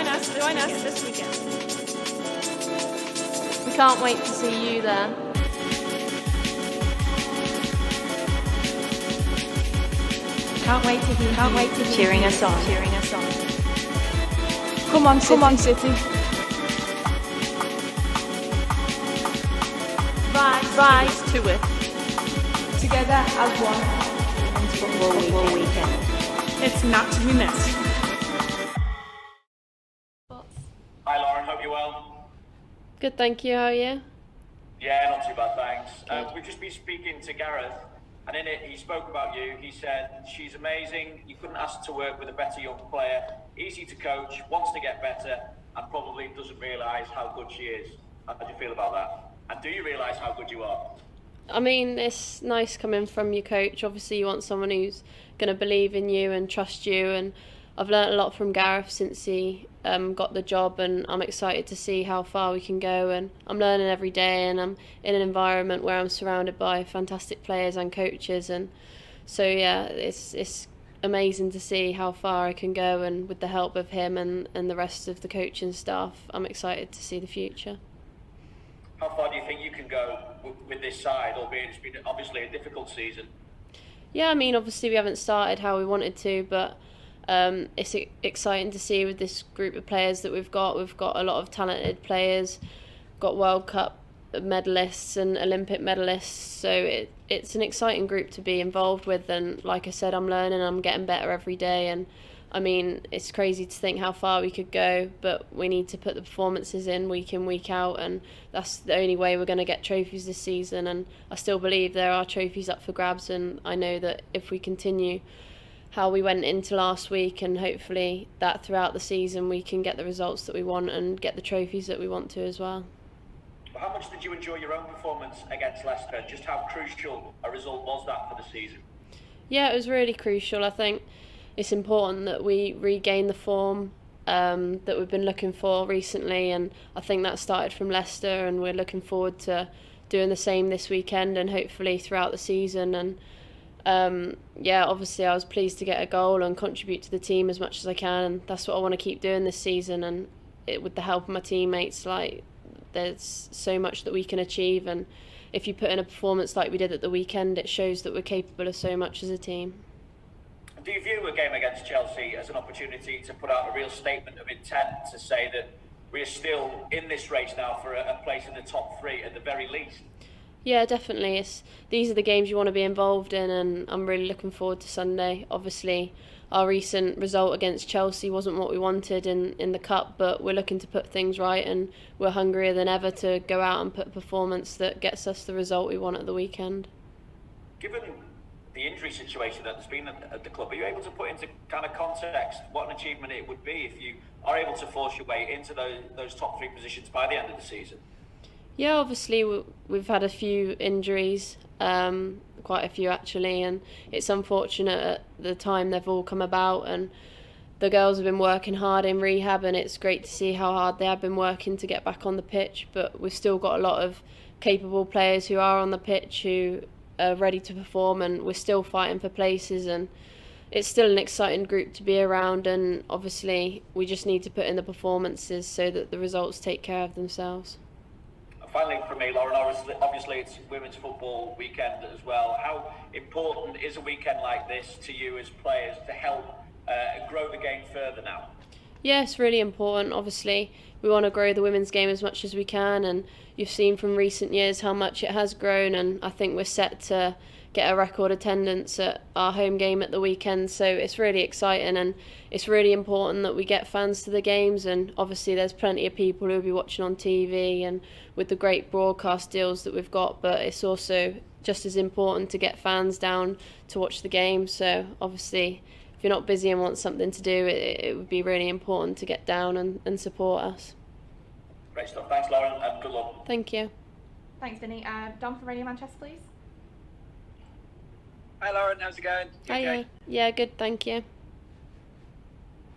us this weekend. We can't wait to see you there. Can't wait to hear cheering us on. Come on, City. Rise to it. Together as one. Women's football weekend. It's not to be missed. Hi Lauren, hope you're well. Good, thank you. How are you? Yeah, not too bad, thanks. We've just been speaking to Gareth, and in it he spoke about you. He said, she's amazing, you couldn't ask to work with a better young player, easy to coach, wants to get better, and probably doesn't realise how good she is. How do you feel about that? And do you realise how good you are? I mean, it's nice coming from your coach. Obviously, you want someone who's going to believe in you and trust you. And I've learnt a lot from Gareth since he got the job, and I'm excited to see how far we can go. And I'm learning every day, and I'm in an environment where I'm surrounded by fantastic players and coaches. And so, yeah, it's amazing to see how far I can go. And with the help of him and the rest of the coaching staff, I'm excited to see the future. How far do you think you can go with this side, albeit it's been obviously a difficult season? Yeah, I mean, obviously we haven't started how we wanted to, but it's exciting to see with this group of players that we've got. We've got a lot of talented players, got World Cup medalists and Olympic medalists, so it's an exciting group to be involved with. And like I said, I'm learning, I'm getting better every day, and I mean, it's crazy to think how far we could go, but we need to put the performances in, week out, and that's the only way we're going to get trophies this season. And I still believe there are trophies up for grabs, and I know that if we continue how we went into last week, and hopefully that throughout the season, we can get the results that we want and get the trophies that we want to as well. How much did you enjoy your own performance against Leicester? Just how crucial a result was that for the season? Yeah, it was really crucial. I think it's important that we regain the form that we've been looking for recently, and I think that started from Leicester, and we're looking forward to doing the same this weekend and hopefully throughout the season. And yeah, obviously I was pleased to get a goal and contribute to the team as much as I can, and that's what I want to keep doing this season. And with the help of my teammates, like, there's so much that we can achieve, and if you put in a performance like we did at the weekend, it shows that we're capable of so much as a team. Do you view a game against Chelsea as an opportunity to put out a real statement of intent to say that we are still in this race now for a place in the top three at the very least? Yeah, definitely. These are the games you want to be involved in, and I'm really looking forward to Sunday. Obviously, our recent result against Chelsea wasn't what we wanted in the Cup, but we're looking to put things right, and we're hungrier than ever to go out and put a performance that gets us the result we want at the weekend. Given the injury situation that there's been at the club, are you able to put into kind of context what an achievement it would be if you are able to force your way into those top three positions by the end of the season? Yeah, obviously we've had a few injuries, quite a few actually, and it's unfortunate at the time they've all come about, and the girls have been working hard in rehab, and it's great to see how hard they have been working to get back on the pitch. But we've still got a lot of capable players who are on the pitch who are ready to perform, and we're still fighting for places, and it's still an exciting group to be around. And obviously we just need to put in the performances so that the results take care of themselves. Finally, for me, Lauren, obviously it's women's football weekend as well. How important is a weekend like this to you as players to help grow the game further now? Yeah, it's really important. Obviously, we want to grow the women's game as much as we can, and you've seen from recent years how much it has grown, and I think we're set to get a record attendance at our home game at the weekend, so it's really exciting, and it's really important that we get fans to the games. And obviously there's plenty of people who will be watching on TV and with the great broadcast deals that we've got, but it's also just as important to get fans down to watch the game. So obviously if you're not busy and want something to do, it would be really important to get down and support us. Great stuff. Thanks, Lauren, and good luck. Thank you. Thanks, Vinny. Dom from Radio Manchester, please. Hi Lauren, how's it going? Hiya. Okay. Yeah, good, thank you.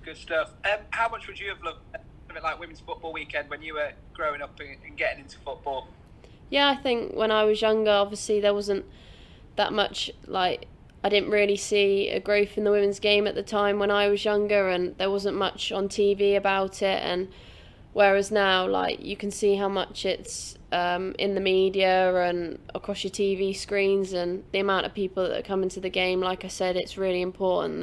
Good stuff. How much would you have loved something like Women's Football Weekend when you were growing up and getting into football? Yeah, I think when I was younger, obviously there wasn't that much like I didn't really see a growth in the women's game at the time when I was younger, and there wasn't much on TV about it. And whereas now, like, you can see how much it's in the media and across your TV screens, and the amount of people that come into the game. Like I said, it's really important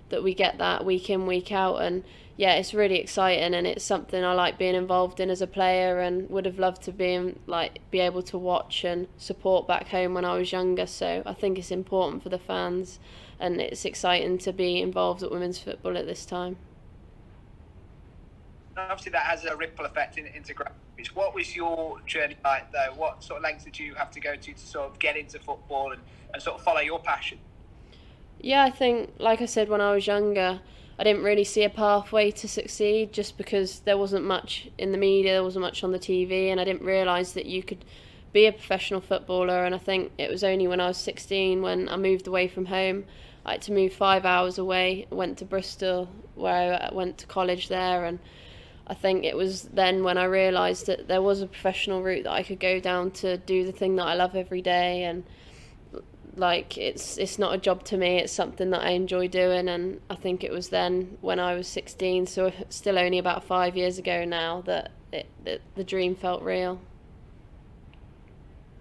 that we get that week in, week out. And yeah, it's really exciting, and it's something I like being involved in as a player, and would have loved to be able to watch and support back home when I was younger. So I think it's important for the fans, and it's exciting to be involved with women's football at this time. Obviously, that has a ripple effect into grassroots. What was your journey like, though? What sort of lengths did you have to go to sort of get into football and sort of follow your passion? Yeah, I think, like I said, when I was younger, I didn't really see a pathway to succeed, just because there wasn't much in the media, there wasn't much on the TV, and I didn't realise that you could be a professional footballer. And I think it was only when I was 16, when I moved away from home. I had to move 5 hours away, went to Bristol, where I went to college there, and I think it was then when I realised that there was a professional route that I could go down to do the thing that I love every day. And like, it's not a job to me, it's something that I enjoy doing. And I think it was then when I was 16, so still only about 5 years ago now, that the dream felt real.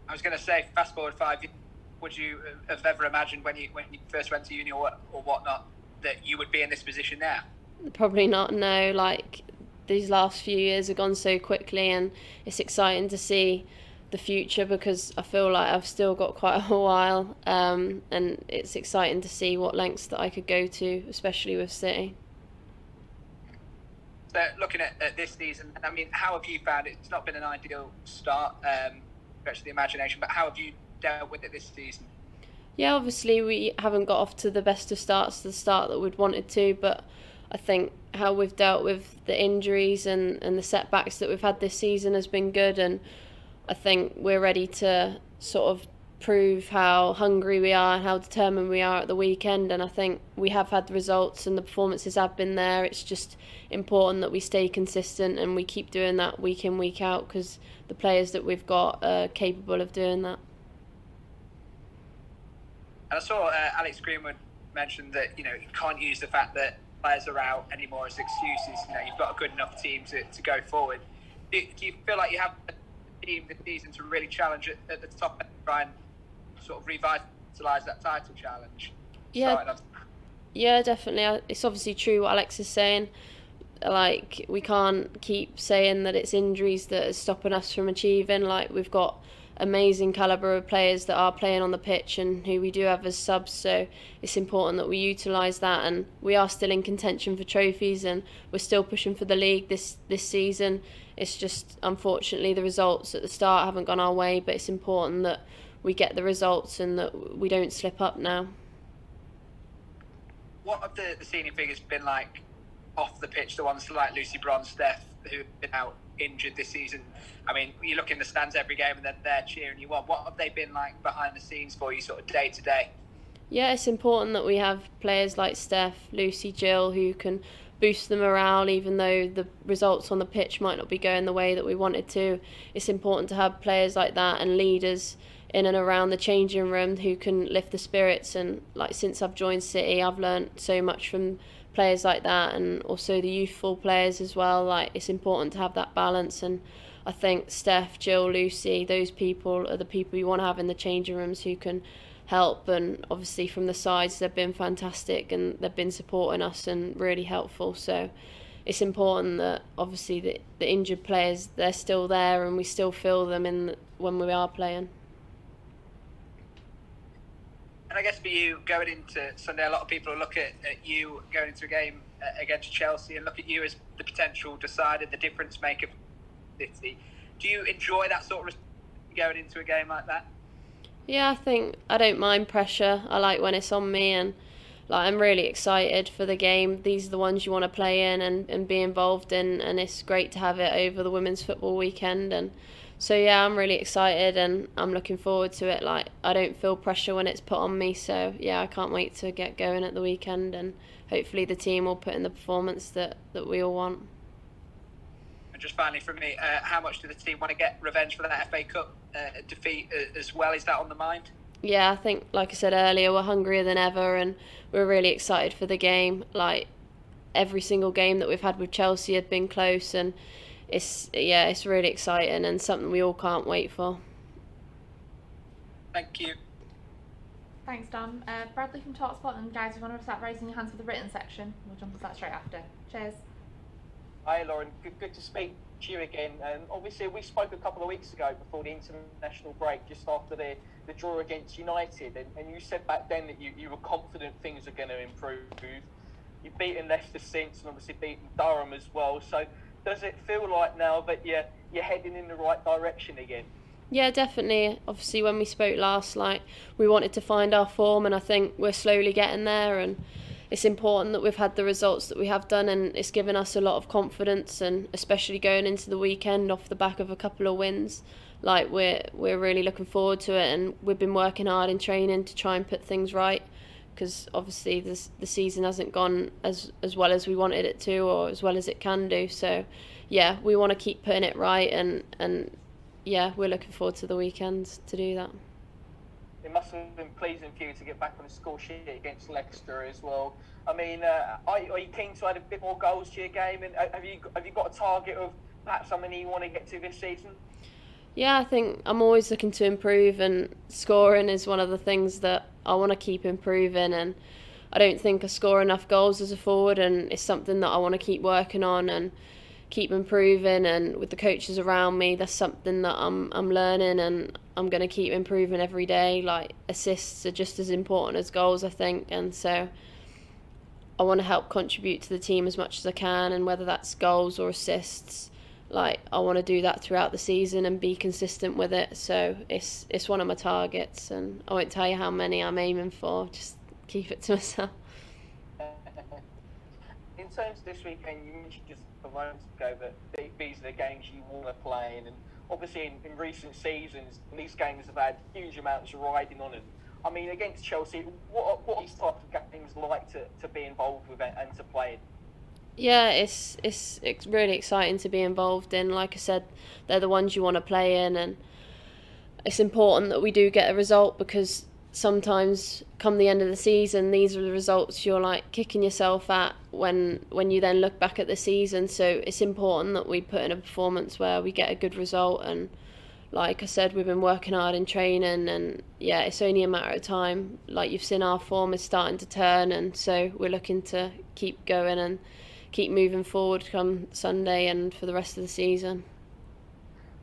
I was going to say, fast forward 5 years, would you have ever imagined when you first went to uni or whatnot that you would be in this position now? Probably not, no. Like, these last few years have gone so quickly, and it's exciting to see the future, because I feel like I've still got quite a while, and it's exciting to see what lengths that I could go to, especially with City. So looking at this season, I mean, how have you found it? It's not been an ideal start, stretch of the imagination, but how have you dealt with it this season? Yeah, obviously we haven't got off to the best of starts, the start that we'd wanted to, but I think how we've dealt with the injuries and the setbacks that we've had this season has been good, and I think we're ready to sort of prove how hungry we are and how determined we are at the weekend. And I think we have had the results and the performances have been there. It's just important that we stay consistent and we keep doing that week in, week out, because the players that we've got are capable of doing that. And I saw Alex Greenwood mention that, you can't use the fact that players are out anymore as excuses. You've got a good enough team to go forward. Do you feel like you have a team this season to really challenge at the top and try and sort of revitalise that title challenge? Yeah, definitely. It's obviously true what Alex is saying. Like, we can't keep saying that it's injuries that are stopping us from achieving. Like, we've got amazing calibre of players that are playing on the pitch and who we do have as subs, so it's important that we utilise that. And we are still in contention for trophies, and we're still pushing for the league this season. It's just, unfortunately, the results at the start haven't gone our way, but it's important that we get the results and that we don't slip up now. What have the senior figures been like off the pitch, the ones like Lucy Bronze, Steph, who've been out injured this season? I mean, you look in the stands every game and they're cheering you on. What have they been like behind the scenes for you, sort of day to day? Yeah, it's important that we have players like Steph, Lucy, Jill, who can boost the morale, even though the results on the pitch might not be going the way that we wanted to. It's important to have players like that and leaders in and around the changing room who can lift the spirits. And like, since I've joined City, I've learnt so much from players like that, and also the youthful players as well. Like, it's important to have that balance, and I think Steph, Jill, Lucy, those people are the people you want to have in the changing rooms who can help. And obviously from the sides, they've been fantastic and they've been supporting us and really helpful. So it's important that obviously the injured players, they're still there and we still feel them when we are playing. And I guess for you, going into Sunday, a lot of people look at you going into a game against Chelsea and look at you as the potential decider, the difference maker for City. Do you enjoy that sort of going into a game like that? Yeah, I think I don't mind pressure. I like when it's on me, and like, I'm really excited for the game. These are the ones you want to play in and be involved in, and it's great to have it over the women's football weekend. And so yeah, I'm really excited and I'm looking forward to it. Like, I don't feel pressure when it's put on me, so yeah, I can't wait to get going at the weekend, and hopefully the team will put in the performance that we all want. And just finally from me, how much do the team want to get revenge for that FA Cup defeat as well? Is that on the mind? Yeah, I think, like I said earlier, we're hungrier than ever and we're really excited for the game. Like, every single game that we've had with Chelsea had been close, and it's really exciting and something we all can't wait for. Thank you. Thanks, Dom. Bradley from TalkSport, and guys, if you want to start raising your hands for the written section, we'll jump on that straight after. Cheers. Hi Lauren, good to speak to you again. Obviously we spoke a couple of weeks ago before the international break, just after the draw against United, and you said back then that you were confident things are going to improve. You've beaten Leicester since, and obviously beaten Durham as well, so does it feel like now that you're heading in the right direction again? Yeah, definitely. Obviously, when we spoke last, we wanted to find our form, and I think we're slowly getting there. And it's important that we've had the results that we have done, and it's given us a lot of confidence. And especially going into the weekend off the back of a couple of wins, we're really looking forward to it. And we've been working hard in training to try and put things right, because obviously the season hasn't gone as well as we wanted it to, or as well as it can do. So yeah, we want to keep putting it right, and yeah, we're looking forward to the weekend to do that. It must have been pleasing for you to get back on the score sheet against Leicester as well. I mean, are you keen to add a bit more goals to your game? And have you got a target of perhaps how many you want to get to this season? Yeah, I think I'm always looking to improve, and scoring is one of the things that I want to keep improving. And I don't think I score enough goals as a forward, and it's something that I want to keep working on and keep improving. And with the coaches around me, that's something that I'm learning, and I'm going to keep improving every day. Assists are just as important as goals, I think, and so I want to help contribute to the team as much as I can, and whether that's goals or assists, I want to do that throughout the season and be consistent with it. So it's one of my targets, and I won't tell you how many I'm aiming for, just keep it to myself. In terms of this weekend, you mentioned just a moment ago that these are the games you want to play in, and obviously in recent seasons, these games have had huge amounts of riding on them. I mean, against Chelsea, what are these types of games like to be involved with and to play in? Yeah, it's really exciting to be involved in. Like I said, they're the ones you want to play in, and it's important that we do get a result, because sometimes come the end of the season, these are the results you're kicking yourself at when you then look back at the season. So it's important that we put in a performance where we get a good result. And like I said, we've been working hard in training, and yeah, it's only a matter of time. You've seen, our form is starting to turn, and so we're looking to keep going and keep moving forward come Sunday and for the rest of the season.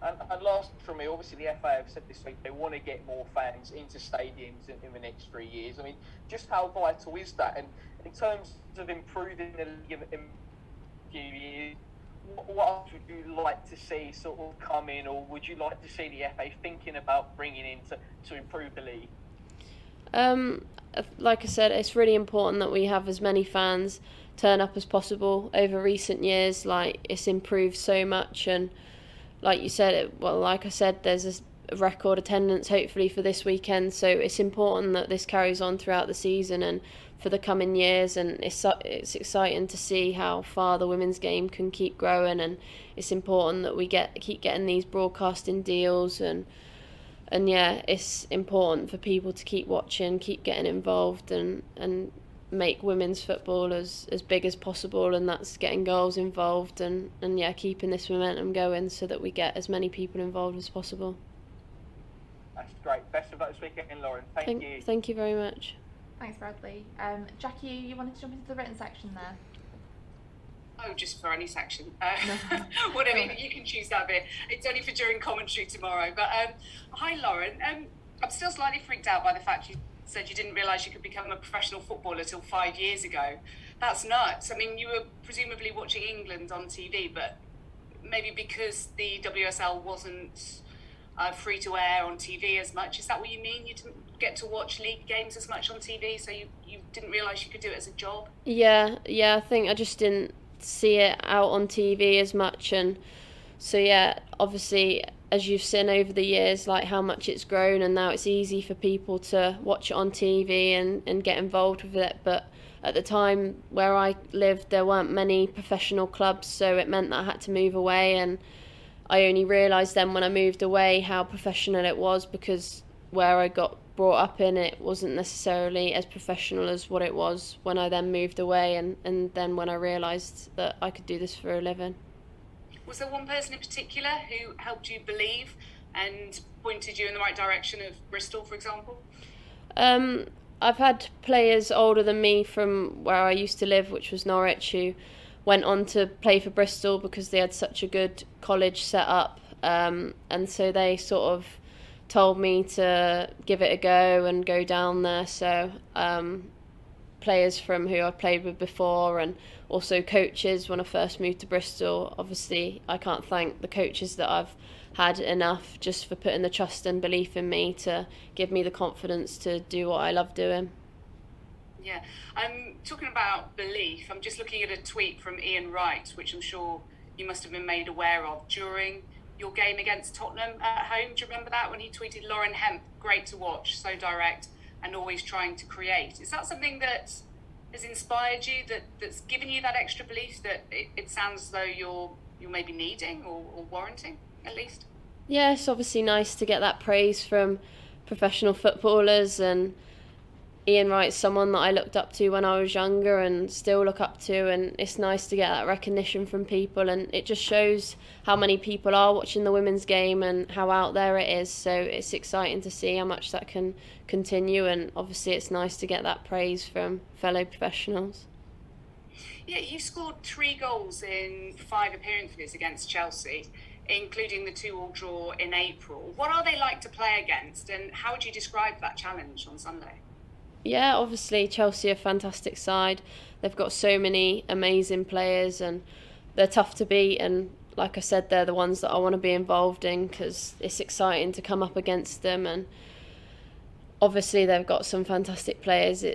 And last from me, obviously the FA have said this week they want to get more fans into stadiums in the next 3 years. I mean, just how vital is that? And in terms of improving the league in a few years, what else would you like to see sort of come in, or would you like to see the FA thinking about bringing in to improve the league? Like I said, it's really important that we have as many fans turn up as possible. Over recent years, it's improved so much, and like you said, like I said, there's a record attendance hopefully for this weekend, so it's important that this carries on throughout the season and for the coming years. And it's exciting to see how far the women's game can keep growing, and it's important that we keep getting these broadcasting deals, and yeah, it's important for people to keep watching, keep getting involved, and make women's football as big as possible, and that's getting girls involved, and yeah, keeping this momentum going so that we get as many people involved as possible. That's great. Best of luck this weekend, Lauren. Thank you. Thank you very much. Thanks, Bradley. Jackie, you wanted to jump into the written section there? Oh, just for any section. Whatever, you can choose that bit. It's only for during commentary tomorrow. But hi, Lauren. I'm still slightly freaked out by the fact you said you didn't realise you could become a professional footballer till 5 years ago. That's nuts. I mean, you were presumably watching England on TV, but maybe because the WSL wasn't free to air on TV as much. Is that what you mean? You didn't get to watch league games as much on TV, so you didn't realise you could do it as a job? Yeah, I think I just didn't see it out on TV as much. And so yeah, obviously, as you've seen over the years, how much it's grown, and now it's easy for people to watch it on TV and get involved with it. But at the time where I lived, there weren't many professional clubs, so it meant that I had to move away, and I only realised then when I moved away how professional it was, because where I got brought up in, it wasn't necessarily as professional as what it was when I then moved away, and then when I realised that I could do this for a living. Was there one person in particular who helped you believe and pointed you in the right direction of Bristol, for example? I've had players older than me from where I used to live, which was Norwich, who went on to play for Bristol because they had such a good college set up, and so they sort of told me to give it a go and go down there. So players from who I played with before, and also coaches when I first moved to Bristol. Obviously, I can't thank the coaches that I've had enough just for putting the trust and belief in me to give me the confidence to do what I love doing. Yeah, talking about belief, I'm just looking at a tweet from Ian Wright, which I'm sure you must have been made aware of during your game against Tottenham at home. Do you remember that, when he tweeted, "Lauren Hemp, great to watch, so direct and always trying to create"? Is that something that has inspired you, that's given you that extra belief that it sounds as though you're maybe needing or warranting, at least? Yeah, it's obviously nice to get that praise from professional footballers, and Ian Wright's someone that I looked up to when I was younger and still look up to, and it's nice to get that recognition from people, and it just shows how many people are watching the women's game and how out there it is. So it's exciting to see how much that can continue, and obviously it's nice to get that praise from fellow professionals. Yeah, you scored 3 goals in 5 appearances against Chelsea, including the 2-2 draw in April. What are they like to play against, and how would you describe that challenge on Sunday? Yeah, obviously Chelsea are a fantastic side. They've got so many amazing players, and they're tough to beat, and like I said, they're the ones that I want to be involved in because it's exciting to come up against them. And obviously they've got some fantastic players.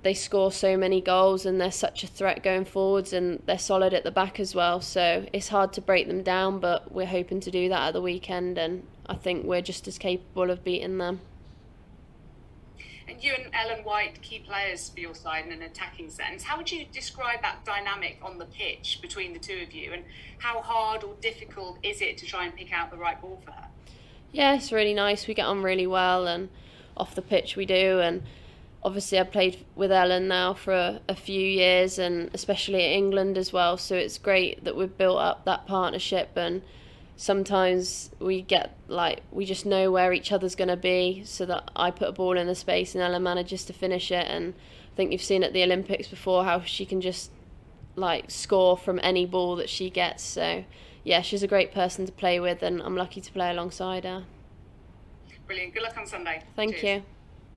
They score so many goals, and they're such a threat going forwards, and they're solid at the back as well, so it's hard to break them down, but we're hoping to do that at the weekend, and I think we're just as capable of beating them. And you and Ellen White, key players for your side in an attacking sense. How would you describe that dynamic on the pitch between the two of you, and how hard or difficult is it to try and pick out the right ball for her? Yeah, it's really nice. We get on really well, and off the pitch we do. And obviously I played with Ellen now for a few years, and especially at England as well, so it's great that we've built up that partnership. And sometimes we just know where each other's going to be, so that I put a ball in the space and Ella manages to finish it. And I think you've seen at the Olympics before how she can just score from any ball that she gets. So yeah, she's a great person to play with, and I'm lucky to play alongside her. Brilliant. Good luck on Sunday. Thank Cheers. you.